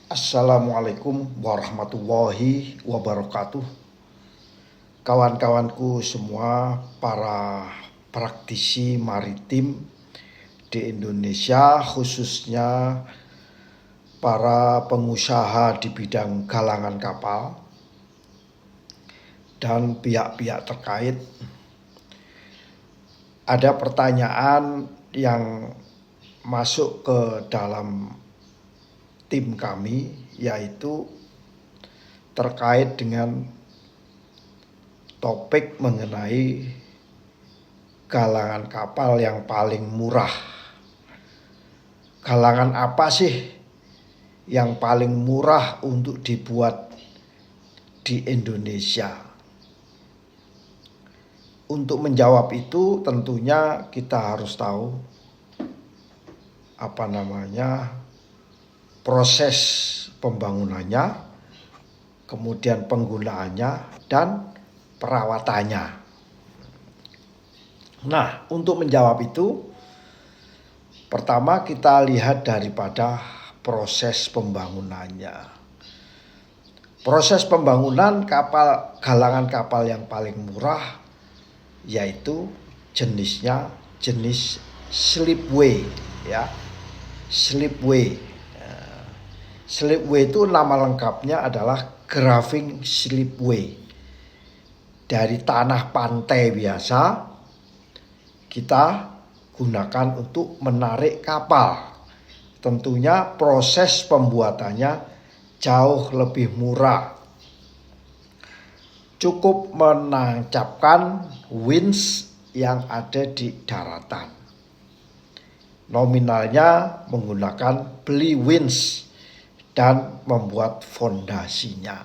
Assalamualaikum warahmatullahi wabarakatuh. Kawan-kawanku semua, para praktisi maritim di Indonesia, khususnya para pengusaha di bidang galangan kapal dan pihak-pihak terkait. Ada pertanyaan yang masuk ke dalam tim kami, yaitu terkait dengan topik mengenai galangan kapal yang paling murah. Galangan apa sih yang paling murah untuk dibuat di Indonesia? Untuk menjawab itu tentunya kita harus tahu proses pembangunannya, kemudian penggunaannya, dan perawatannya. Nah, untuk menjawab itu, pertama kita lihat daripada proses pembangunannya. Proses pembangunan galangan kapal yang paling murah yaitu jenis slipway, ya. Slipway. Slipway itu nama lengkapnya adalah graving slipway. Dari tanah pantai biasa kita gunakan untuk menarik kapal. Tentunya proses pembuatannya jauh lebih murah. Cukup menancapkan winch yang ada di daratan. Nominalnya menggunakan beli winch dan membuat fondasinya.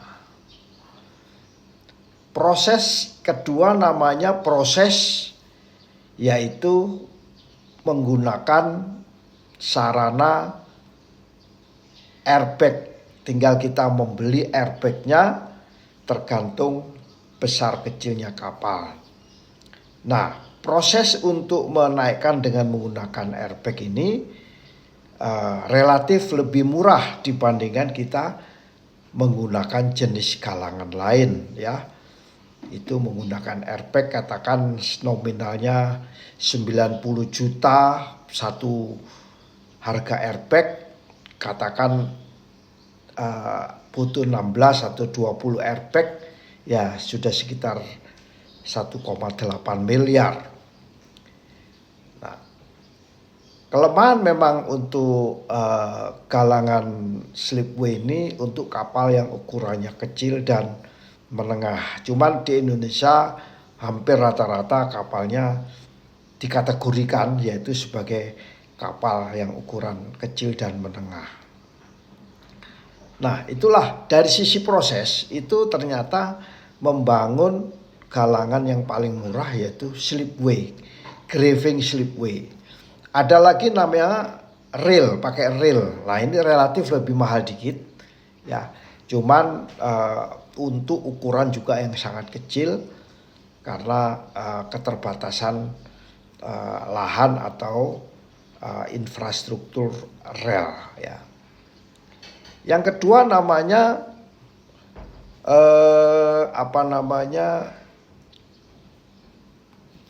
Proses kedua namanya proses, yaitu menggunakan sarana airbag. Tinggal kita membeli airbagnya tergantung besar kecilnya kapal. Nah, proses untuk menaikkan dengan menggunakan airbag ini relatif lebih murah dibandingkan kita menggunakan jenis galangan lain, ya. Itu menggunakan airbag, katakan nominalnya 90 juta satu harga airbag, katakan butuh 16 atau 20 airbag, ya sudah sekitar 1,8 miliar. Kelemahan memang untuk galangan slipway ini untuk kapal yang ukurannya kecil dan menengah. Cuman di Indonesia hampir rata-rata kapalnya dikategorikan yaitu sebagai kapal yang ukuran kecil dan menengah. Nah, itulah dari sisi proses itu ternyata membangun galangan yang paling murah yaitu slipway, graving slipway. Ada lagi namanya reel, pakai reel. Nah, ini relatif lebih mahal dikit, ya. Cuman untuk ukuran juga yang sangat kecil karena keterbatasan lahan atau infrastruktur rel, ya. Yang kedua namanya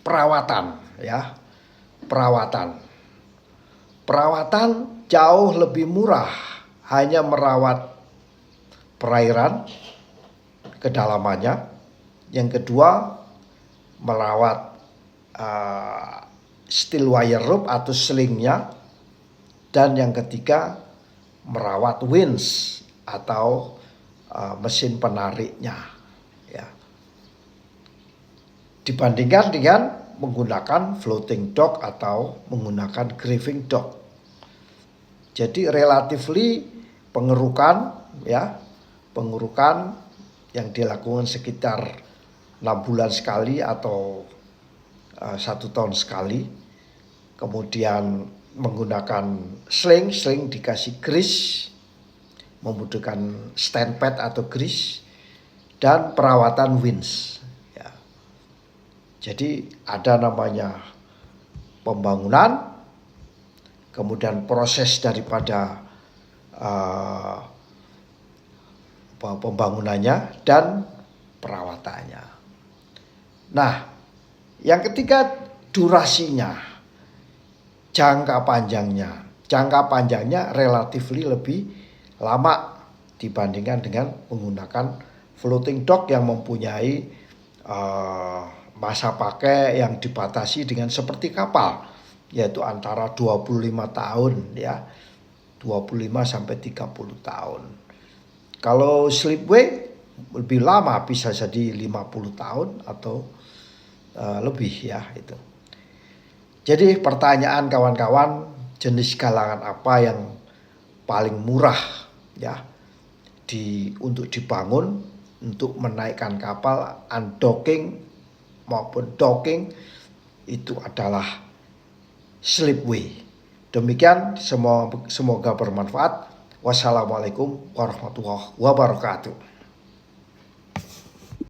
perawatan, ya. Perawatan jauh lebih murah, hanya merawat perairan kedalamannya. Yang kedua merawat steel wire rope atau slingnya. Dan yang ketiga merawat winch atau mesin penariknya, ya. Dibandingkan dengan menggunakan floating dock atau menggunakan graving dock. Jadi relatively pengerukan yang dilakukan sekitar 6 bulan sekali atau 1 tahun sekali. Kemudian menggunakan sling dikasih grease, membutuhkan stand pad atau grease, dan perawatan winch. Jadi ada namanya pembangunan, kemudian proses daripada pembangunannya dan perawatannya. Nah, yang ketiga durasinya, jangka panjangnya relatif lebih lama dibandingkan dengan menggunakan floating dock yang mempunyai masa pakai yang dibatasi dengan seperti kapal, yaitu antara 25 tahun ya. 25 sampai 30 tahun. Kalau slipway lebih lama, bisa jadi 50 tahun atau lebih ya itu. Jadi pertanyaan kawan-kawan, jenis galangan apa yang paling murah ya untuk dibangun untuk menaikkan kapal undocking maupun docking, itu adalah slipway. Demikian, semoga bermanfaat. Wassalamualaikum warahmatullahi wabarakatuh.